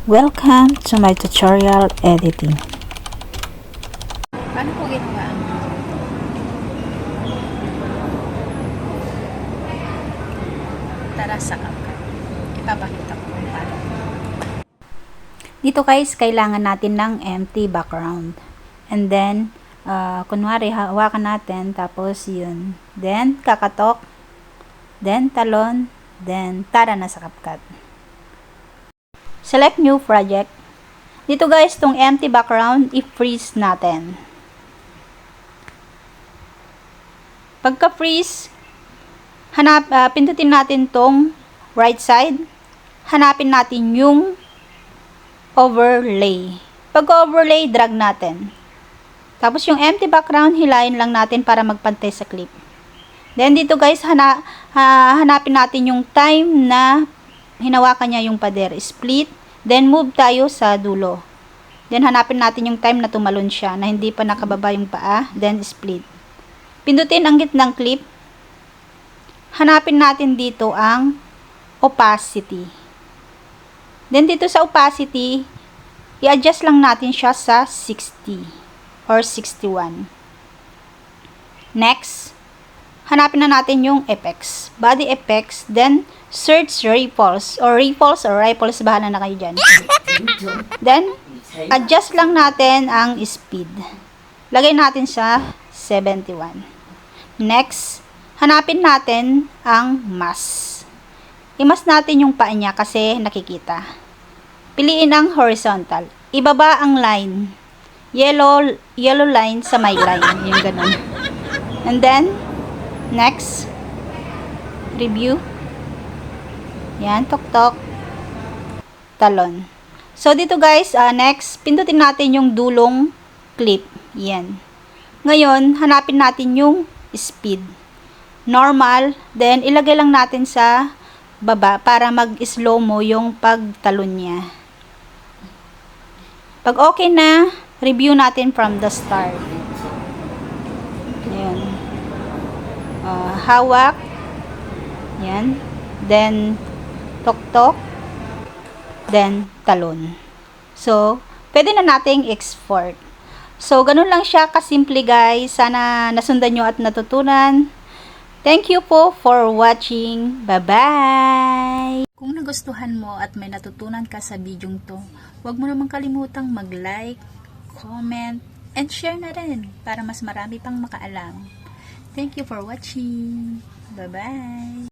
Welcome to my tutorial editing. Paano po ginawa ang tara sa CapCut? Ipapakita ko kung paano. Dito guys, kailangan natin ng empty background. And then, kunwari, hawakan natin, tapos yun. Then, kakatok. Then, talon. Then, tara na sa CapCut. Select new project. Dito guys, tong empty background, i-freeze natin. Pagka-freeze, pindutin natin tong right side. Hanapin natin yung overlay. Pag-overlay, drag natin. Tapos yung empty background, hilahin lang natin para magpantay sa clip. Then dito guys, hanapin natin yung time na hinawakan niya yung pader. Split. Then move tayo sa dulo. Then hanapin natin yung time na tumalon siya, na hindi pa nakababa yung paa. Then split. Pindutin ang gitnang clip. Hanapin natin dito ang opacity. Then dito sa opacity, i-adjust lang natin siya sa 60 or 61. Next, hanapin na natin yung effects. Body effects, then search ripples or ripples, bahala na kayo dyan. Then, adjust lang natin ang speed. Lagay natin sa 71. Next, hanapin natin ang mask. I-mask natin yung paa niya kasi nakikita. Piliin ang horizontal. Ibaba ang line. Yellow line sa may line. Yung ganun. And then, next, review. Yan, tok-tok. Talon. So, dito guys, next, pindutin natin yung dulong clip. Yan. Ngayon, hanapin natin yung speed. Normal. Then, ilagay lang natin sa baba para mag-slow mo yung pagtalon niya. Pag okay na, review natin from the start. Ayan. Hawak. Yan. Then, tok-tok. Then, talon. So, pwede na nating export. So, ganun lang siya kasimple guys. Sana nasundan nyo at natutunan. Thank you po for watching. Bye-bye! Kung nagustuhan mo at may natutunan ka sa bidyong to, huwag mo namang kalimutang mag-like, comment, and share na rin para mas marami pang makaalam. Thank you for watching. Bye-bye!